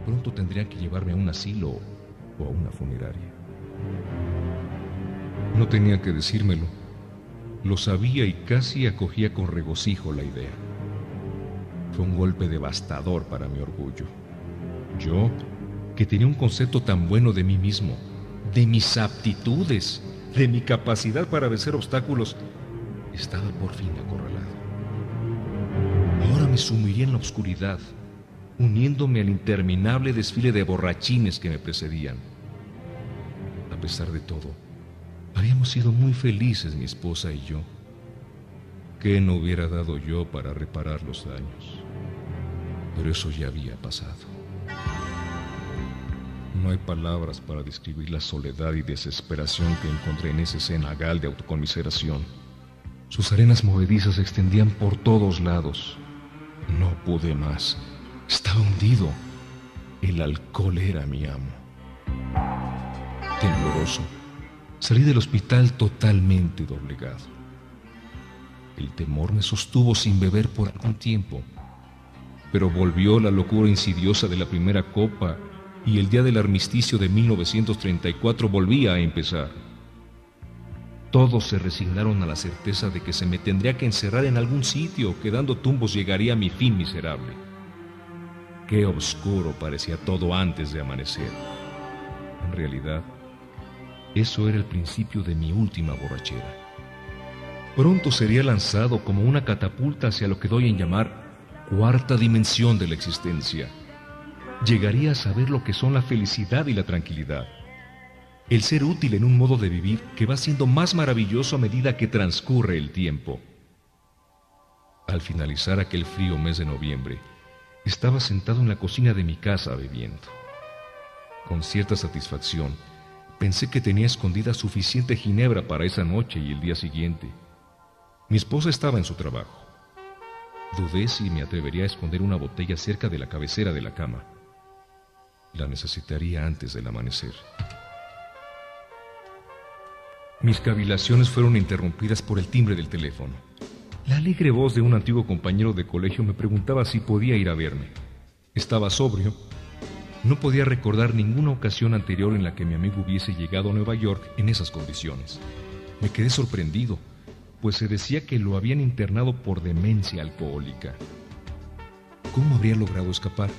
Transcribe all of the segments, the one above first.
Pronto tendrían que llevarme a un asilo o a una funeraria. No tenía que decírmelo. Lo sabía y casi acogía con regocijo la idea. Fue un golpe devastador para mi orgullo. Yo, que tenía un concepto tan bueno de mí mismo, de mis aptitudes, de mi capacidad para vencer obstáculos, estaba por fin acorralado. Ahora me sumiría en la oscuridad, uniéndome al interminable desfile de borrachines que me precedían. A pesar de todo, habíamos sido muy felices mi esposa y yo. ¿Qué no hubiera dado yo para reparar los daños? Pero eso ya había pasado. No hay palabras para describir la soledad y desesperación que encontré en ese cenagal de autoconmiseración. Sus arenas movedizas se extendían por todos lados. No pude más. Estaba hundido. El alcohol era mi amo. Tembloroso, salí del hospital totalmente doblegado. El temor me sostuvo sin beber por algún tiempo, pero volvió la locura insidiosa de la primera copa y el día del armisticio de 1934 volvía a empezar. Todos se resignaron a la certeza de que se me tendría que encerrar en algún sitio, que dando tumbos llegaría a mi fin miserable. Qué oscuro parecía todo antes de amanecer. En realidad, eso era el principio de mi última borrachera. Pronto sería lanzado como una catapulta hacia lo que doy en llamar cuarta dimensión de la existencia. Llegaría a saber lo que son la felicidad y la tranquilidad. El ser útil en un modo de vivir que va siendo más maravilloso a medida que transcurre el tiempo. Al finalizar aquel frío mes de noviembre, estaba sentado en la cocina de mi casa bebiendo. Con cierta satisfacción, pensé que tenía escondida suficiente ginebra para esa noche y el día siguiente. Mi esposa estaba en su trabajo. Dudé si me atrevería a esconder una botella cerca de la cabecera de la cama. La necesitaría antes del amanecer. Mis cavilaciones fueron interrumpidas por el timbre del teléfono. La alegre voz de un antiguo compañero de colegio me preguntaba si podía ir a verme. Estaba sobrio. No podía recordar ninguna ocasión anterior en la que mi amigo hubiese llegado a Nueva York en esas condiciones. Me quedé sorprendido, pues se decía que lo habían internado por demencia alcohólica. ¿Cómo habría logrado escapar?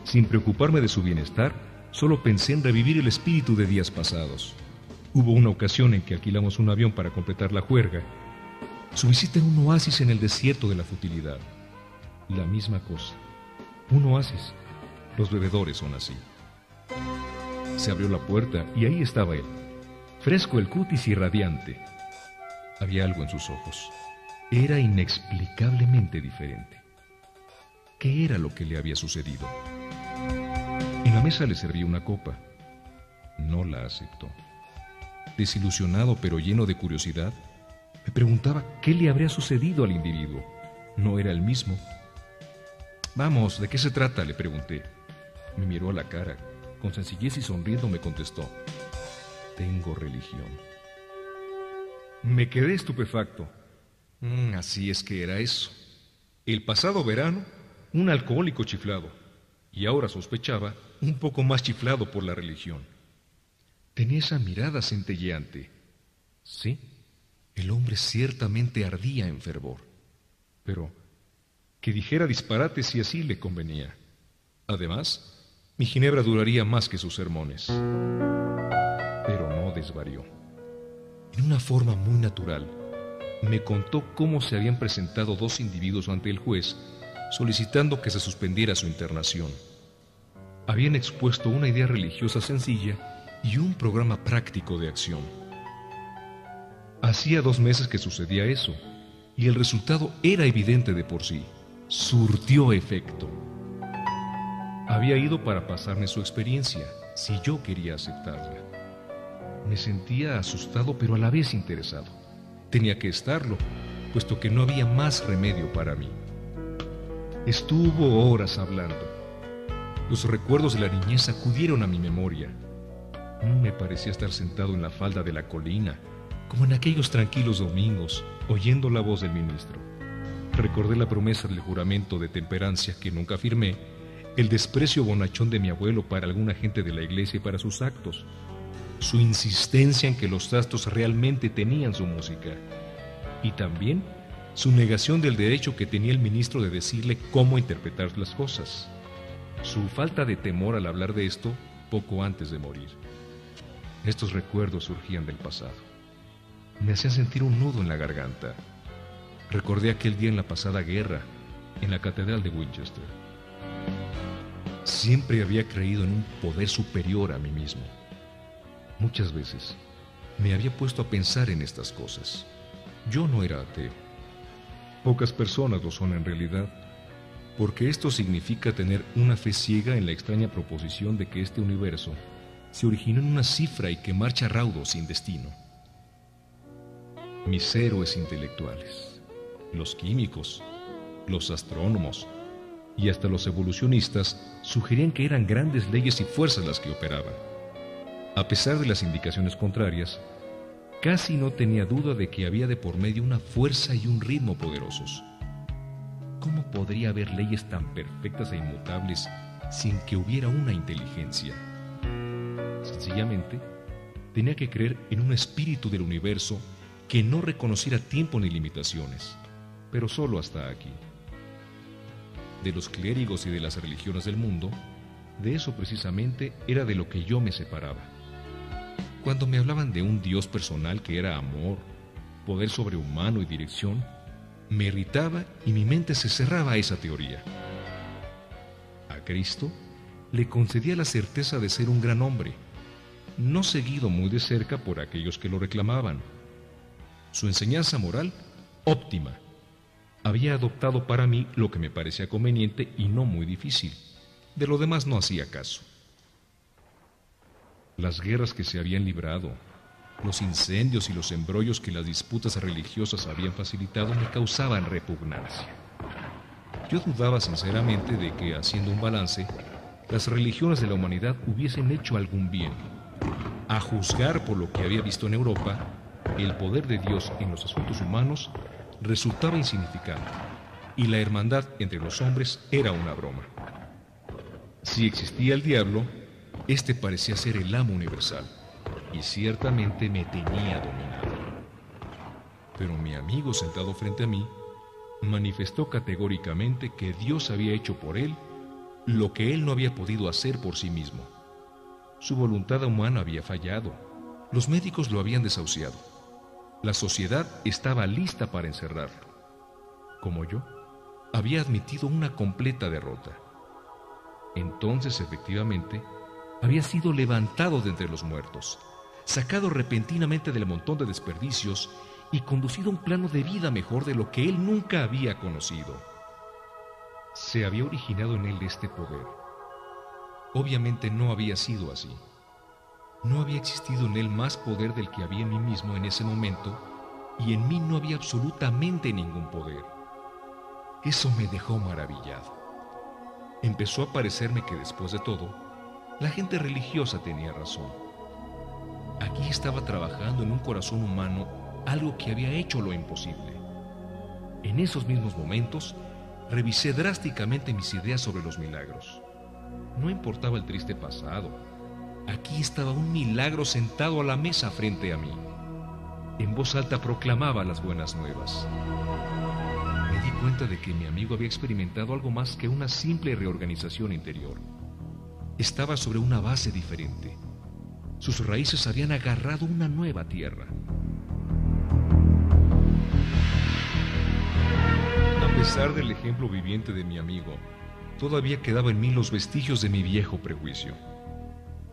Sin preocuparme de su bienestar, solo pensé en revivir el espíritu de días pasados. Hubo una ocasión en que alquilamos un avión para completar la juerga. Su visita era un oasis en el desierto de la futilidad. La misma cosa. Un oasis. Los bebedores son así. Se abrió la puerta y ahí estaba él, fresco el cutis y radiante. Había algo en sus ojos. Era inexplicablemente diferente. ¿Qué era lo que le había sucedido? En la mesa le serví una copa. No la aceptó. Desilusionado pero lleno de curiosidad, me preguntaba qué le habría sucedido al individuo. No era el mismo. «Vamos, ¿de qué se trata?», le pregunté. Me miró a la cara. Con sencillez y sonriendo me contestó: «Tengo religión». Me quedé estupefacto. Así es que era eso. El pasado verano, un alcohólico chiflado. Y ahora sospechaba, un poco más chiflado por la religión. Tenía esa mirada centelleante. Sí, el hombre ciertamente ardía en fervor. Pero que dijera disparates si así le convenía. Además, mi ginebra duraría más que sus sermones. Pero no desvarió. En una forma muy natural, me contó cómo se habían presentado dos individuos ante el juez solicitando que se suspendiera su internación. Habían expuesto una idea religiosa sencilla y un programa práctico de acción. Hacía 2 meses que sucedía eso, y el resultado era evidente de por sí. Surtió efecto. Había ido para pasarme su experiencia, si yo quería aceptarla. Me sentía asustado, pero a la vez interesado. Tenía que estarlo, puesto que no había más remedio para mí. Estuvo horas hablando. Los recuerdos de la niñez acudieron a mi memoria. Me parecía estar sentado en la falda de la colina, como en aquellos tranquilos domingos, oyendo la voz del ministro. Recordé la promesa del juramento de temperancia que nunca firmé el desprecio bonachón de mi abuelo para alguna gente de la iglesia y para sus actos, su insistencia en que los trastos realmente tenían su música, y también su negación del derecho que tenía el ministro de decirle cómo interpretar las cosas, su falta de temor al hablar de esto poco antes de morir. Estos recuerdos surgían del pasado. Me hacían sentir un nudo en la garganta. Recordé aquel día en la pasada guerra, en la catedral de Winchester. Siempre había creído en un poder superior a mí mismo. Muchas veces me había puesto a pensar en estas cosas. Yo no era ateo. Pocas personas lo son en realidad, porque esto significa tener una fe ciega en la extraña proposición de que este universo se originó en una cifra y que marcha a raudo sin destino. Mis héroes intelectuales, los químicos, los astrónomos y hasta los evolucionistas sugerían que eran grandes leyes y fuerzas las que operaban. A pesar de las indicaciones contrarias, casi no tenía duda de que había de por medio una fuerza y un ritmo poderosos. ¿Cómo podría haber leyes tan perfectas e inmutables sin que hubiera una inteligencia? Sencillamente, tenía que creer en un espíritu del universo que no reconociera tiempo ni limitaciones, pero solo hasta aquí. De los clérigos y de las religiones del mundo, de eso precisamente era de lo que yo me separaba. Cuando me hablaban de un Dios personal que era amor, poder sobrehumano y dirección, me irritaba y mi mente se cerraba a esa teoría. A Cristo le concedía la certeza de ser un gran hombre, no seguido muy de cerca por aquellos que lo reclamaban. Su enseñanza moral, óptima. Había adoptado para mí lo que me parecía conveniente y no muy difícil. De lo demás no hacía caso. Las guerras que se habían librado, los incendios y los embrollos que las disputas religiosas habían facilitado me causaban repugnancia. Yo dudaba sinceramente de que, haciendo un balance, las religiones de la humanidad hubiesen hecho algún bien. A juzgar por lo que había visto en Europa, el poder de Dios en los asuntos humanos resultaba insignificante y la hermandad entre los hombres era una broma. Si existía el diablo, este parecía ser el amo universal y ciertamente me tenía dominado. Pero mi amigo sentado frente a mí manifestó categóricamente que Dios había hecho por él lo que él no había podido hacer por sí mismo. Su voluntad humana había fallado, los médicos lo habían desahuciado, la sociedad estaba lista para encerrarlo. Como yo, había admitido una completa derrota. Entonces, efectivamente, había sido levantado de entre los muertos, sacado repentinamente del montón de desperdicios y conducido a un plano de vida mejor de lo que él nunca había conocido. Se había originado en él este poder. Obviamente no había sido así. No había existido en él más poder del que había en mí mismo en ese momento, y en mí no había absolutamente ningún poder. Eso me dejó maravillado. Empezó a parecerme que después de todo, la gente religiosa tenía razón. Aquí estaba trabajando en un corazón humano algo que había hecho lo imposible. En esos mismos momentos, revisé drásticamente mis ideas sobre los milagros. No importaba el triste pasado. Aquí estaba un milagro sentado a la mesa frente a mí. En voz alta proclamaba las buenas nuevas. Me di cuenta de que mi amigo había experimentado algo más que una simple reorganización interior. Estaba sobre una base diferente. Sus raíces habían agarrado una nueva tierra. A pesar del ejemplo viviente de mi amigo, todavía quedaba en mí los vestigios de mi viejo prejuicio.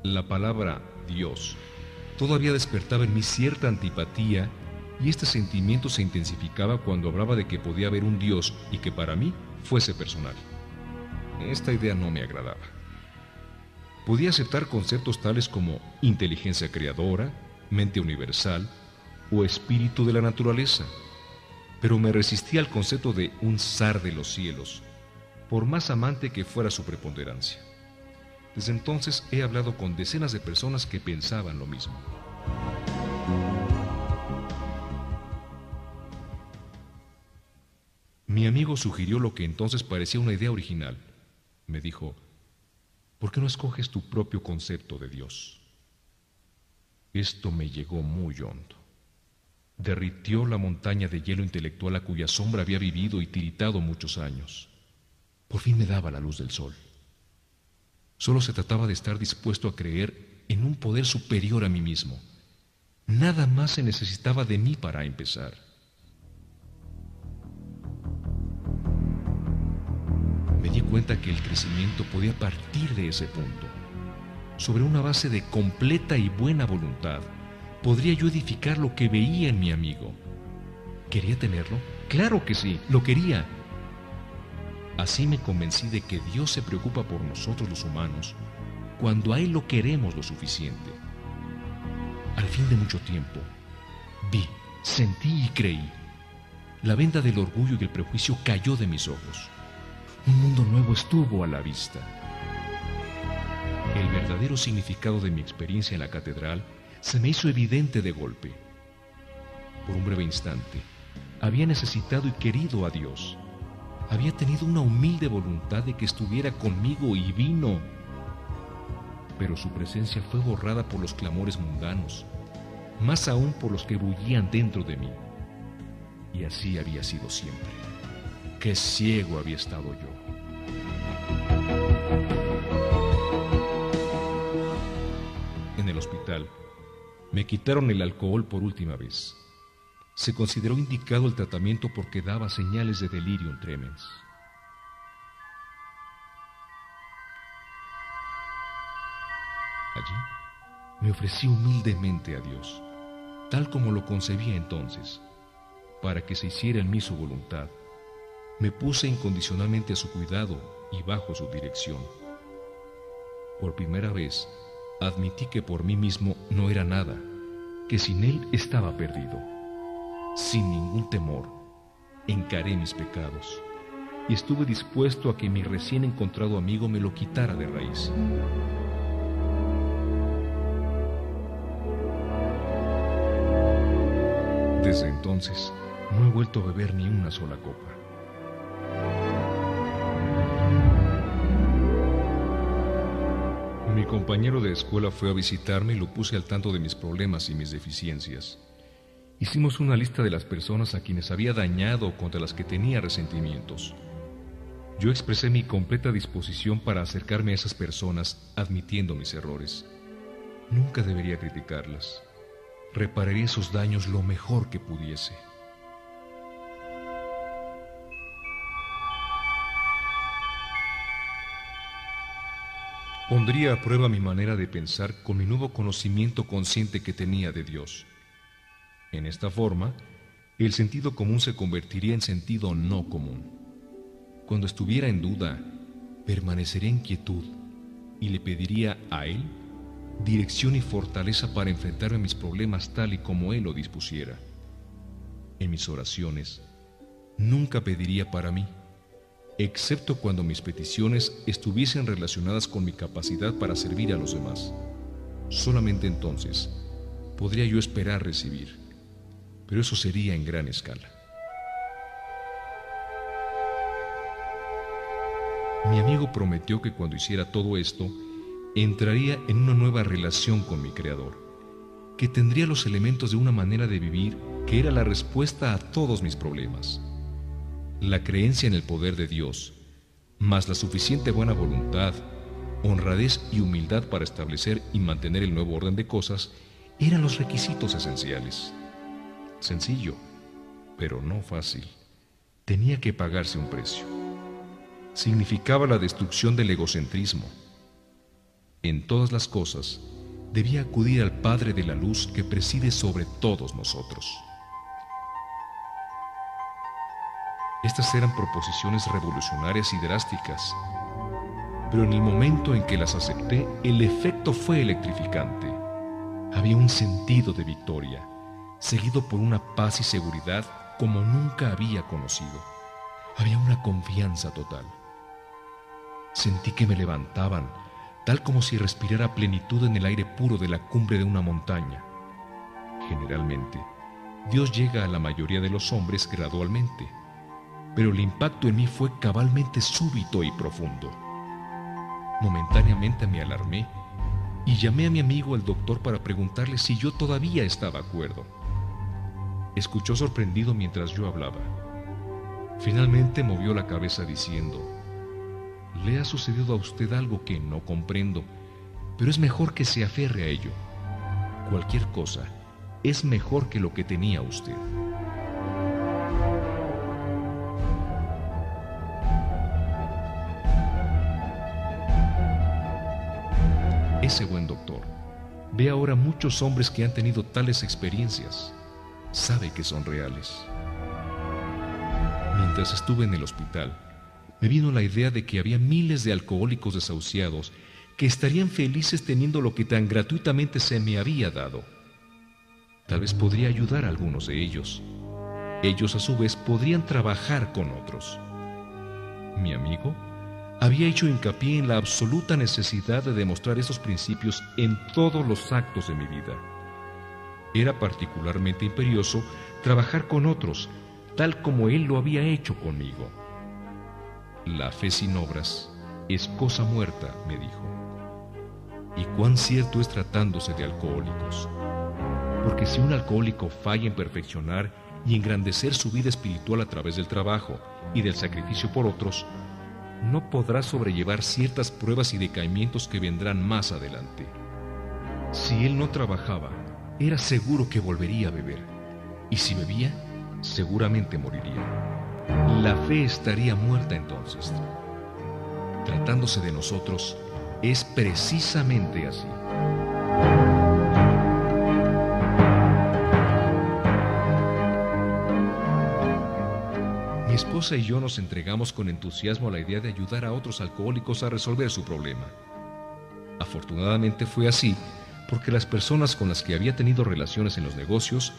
La palabra Dios todavía despertaba en mí cierta antipatía, y este sentimiento se intensificaba cuando hablaba de que podía haber un Dios y que para mí fuese personal. Esta idea no me agradaba. Podía aceptar conceptos tales como inteligencia creadora, mente universal o espíritu de la naturaleza, pero me resistía al concepto de un zar de los cielos, por más amante que fuera su preponderancia. Desde entonces he hablado con decenas de personas que pensaban lo mismo. Mi amigo sugirió lo que entonces parecía una idea original. Me dijo: ¿Por qué no escoges tu propio concepto de Dios? Esto me llegó muy hondo. Derritió la montaña de hielo intelectual a cuya sombra había vivido y tiritado muchos años. Por fin me daba la luz del sol. Solo se trataba de estar dispuesto a creer en un poder superior a mí mismo. Nada más se necesitaba de mí para empezar. Me di cuenta que el crecimiento podía partir de ese punto. Sobre una base de completa y buena voluntad, podría yo edificar lo que veía en mi amigo. ¿Quería tenerlo? Claro que sí, lo quería. Así me convencí de que Dios se preocupa por nosotros los humanos cuando a Él lo queremos lo suficiente. Al fin de mucho tiempo, vi, sentí y creí. La venda del orgullo y el prejuicio cayó de mis ojos. Un mundo nuevo estuvo a la vista. El verdadero significado de mi experiencia en la catedral se me hizo evidente de golpe. Por un breve instante, había necesitado y querido a Dios. Había tenido una humilde voluntad de que estuviera conmigo y vino. Pero su presencia fue borrada por los clamores mundanos, más aún por los que bullían dentro de mí. Y así había sido siempre. Qué ciego había estado yo. En el hospital, me quitaron el alcohol por última vez. Se consideró indicado el tratamiento porque daba señales de delirium tremens. Allí, me ofrecí humildemente a Dios, tal como lo concebía entonces, para que se hiciera en mí su voluntad. Me puse incondicionalmente a su cuidado y bajo su dirección. Por primera vez, admití que por mí mismo no era nada, que sin Él estaba perdido. Sin ningún temor, encaré mis pecados y estuve dispuesto a que mi recién encontrado amigo me lo quitara de raíz. Desde entonces, no he vuelto a beber ni una sola copa. Mi compañero de escuela fue a visitarme y lo puse al tanto de mis problemas y mis deficiencias. Hicimos una lista de las personas a quienes había dañado o contra las que tenía resentimientos. Yo expresé mi completa disposición para acercarme a esas personas admitiendo mis errores. Nunca debería criticarlas. Repararía esos daños lo mejor que pudiese. Pondría a prueba mi manera de pensar con mi nuevo conocimiento consciente que tenía de Dios. En esta forma, el sentido común se convertiría en sentido no común. Cuando estuviera en duda, permanecería en quietud y le pediría a Él dirección y fortaleza para enfrentarme a mis problemas tal y como Él lo dispusiera. En mis oraciones, nunca pediría para mí, excepto cuando mis peticiones estuviesen relacionadas con mi capacidad para servir a los demás. Solamente entonces podría yo esperar recibir, pero eso sería en gran escala. Mi amigo prometió que cuando hiciera todo esto, entraría en una nueva relación con mi Creador, que tendría los elementos de una manera de vivir que era la respuesta a todos mis problemas. La creencia en el poder de Dios, más la suficiente buena voluntad, honradez y humildad para establecer y mantener el nuevo orden de cosas, eran los requisitos esenciales. Sencillo, pero no fácil. Tenía que pagarse un precio. Significaba la destrucción del egocentrismo. En todas las cosas, debía acudir al Padre de la Luz que preside sobre todos nosotros. Estas eran proposiciones revolucionarias y drásticas, pero en el momento en que las acepté, el efecto fue electrificante. Había un sentido de victoria, seguido por una paz y seguridad como nunca había conocido. Había una confianza total. Sentí que me levantaban, tal como si respirara plenitud en el aire puro de la cumbre de una montaña. Generalmente, Dios llega a la mayoría de los hombres gradualmente, pero el impacto en mí fue cabalmente súbito y profundo. Momentáneamente me alarmé y llamé a mi amigo el doctor para preguntarle si yo todavía estaba cuerdo. Escuchó sorprendido mientras yo hablaba. Finalmente movió la cabeza diciendo: «Le ha sucedido a usted algo que no comprendo, pero es mejor que se aferre a ello. Cualquier cosa es mejor que lo que tenía usted». Ese buen doctor ve ahora muchos hombres que han tenido tales experiencias. Sabe que son reales. Mientras estuve en el hospital, me vino la idea de que había miles de alcohólicos desahuciados que estarían felices teniendo lo que tan gratuitamente se me había dado. Tal vez podría ayudar a algunos de ellos. Ellos, a su vez, podrían trabajar con otros. Mi amigo había hecho hincapié en la absoluta necesidad de demostrar esos principios en todos los actos de mi vida. Era particularmente imperioso trabajar con otros, tal como él lo había hecho conmigo. La fe sin obras es cosa muerta, me dijo. Y cuán cierto es tratándose de alcohólicos. Porque si un alcohólico falla en perfeccionar y engrandecer su vida espiritual a través del trabajo y del sacrificio por otros, no podrá sobrellevar ciertas pruebas y decaimientos que vendrán más adelante. Si él no trabajaba, era seguro que volvería a beber, y si bebía, seguramente moriría. La fe estaría muerta entonces. Tratándose de nosotros, es precisamente así. Mi esposa y yo nos entregamos con entusiasmo a la idea de ayudar a otros alcohólicos a resolver su problema. Afortunadamente fue así, porque las personas con las que había tenido relaciones en los negocios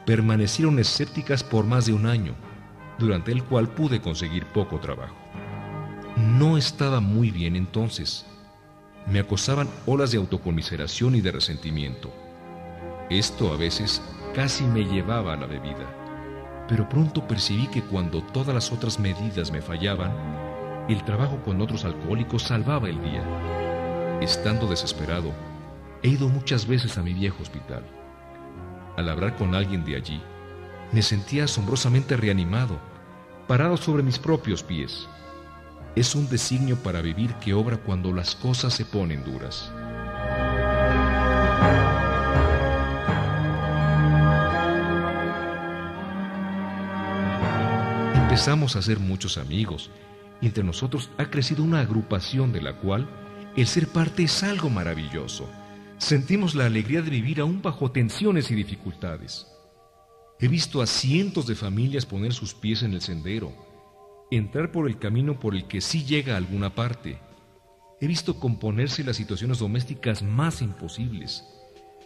permanecieron escépticas por más de un año, durante el cual pude conseguir poco trabajo. No estaba muy bien entonces. Me acosaban olas de autoconmiseración y de resentimiento. Esto a veces casi me llevaba a la bebida. Pero pronto percibí que cuando todas las otras medidas me fallaban, el trabajo con otros alcohólicos salvaba el día. Estando desesperado, he ido muchas veces a mi viejo hospital. Al hablar con alguien de allí, me sentía asombrosamente reanimado, parado sobre mis propios pies. Es un designio para vivir que obra cuando las cosas se ponen duras. Empezamos a hacer muchos amigos, y entre nosotros ha crecido una agrupación de la cual el ser parte es algo maravilloso. Sentimos la alegría de vivir aún bajo tensiones y dificultades. He visto a cientos de familias poner sus pies en el sendero, entrar por el camino por el que sí llega a alguna parte. He visto componerse las situaciones domésticas más imposibles,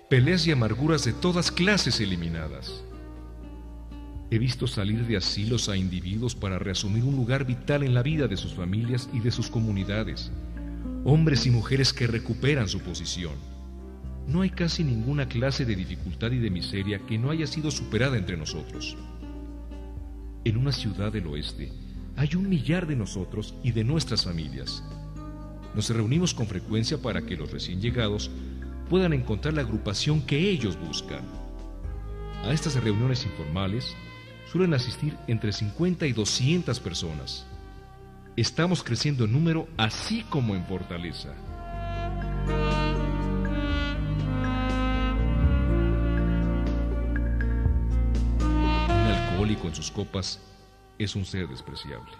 peleas y amarguras de todas clases eliminadas. He visto salir de asilos a individuos para reasumir un lugar vital en la vida de sus familias y de sus comunidades, hombres y mujeres que recuperan su posición. No hay casi ninguna clase de dificultad y de miseria que no haya sido superada entre nosotros. En una ciudad del oeste hay 1 millar de nosotros y de nuestras familias. Nos reunimos con frecuencia para que los recién llegados puedan encontrar la agrupación que ellos buscan. A estas reuniones informales suelen asistir entre 50 y 200 personas. Estamos creciendo en número así como en fortaleza. Un alcohólico en sus copas es un ser despreciable.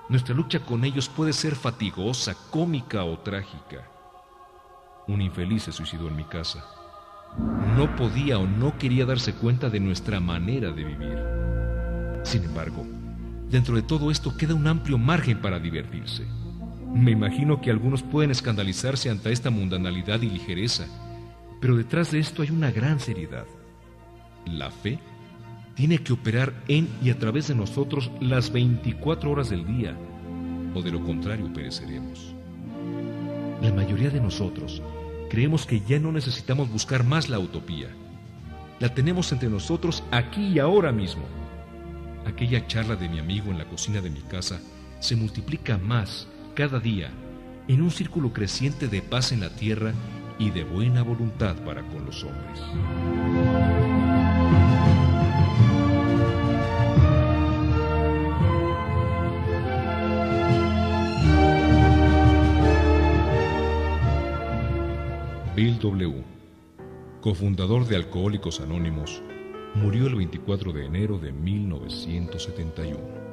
Nuestra lucha con ellos puede ser fatigosa, cómica o trágica. Un infeliz se suicidó en mi casa. No podía o no quería darse cuenta de nuestra manera de vivir. Sin embargo, dentro de todo esto queda un amplio margen para divertirse. Me imagino que algunos pueden escandalizarse ante esta mundanalidad y ligereza, pero detrás de esto hay una gran seriedad. La fe tiene que operar en y a través de nosotros las 24 horas del día, o de lo contrario pereceremos. La mayoría de nosotros creemos que ya no necesitamos buscar más la utopía. La tenemos entre nosotros aquí y ahora mismo. Aquella charla de mi amigo en la cocina de mi casa se multiplica más cada día en un círculo creciente de paz en la tierra y de buena voluntad para con los hombres. Bill W., cofundador de Alcohólicos Anónimos, murió el 24 de enero de 1971.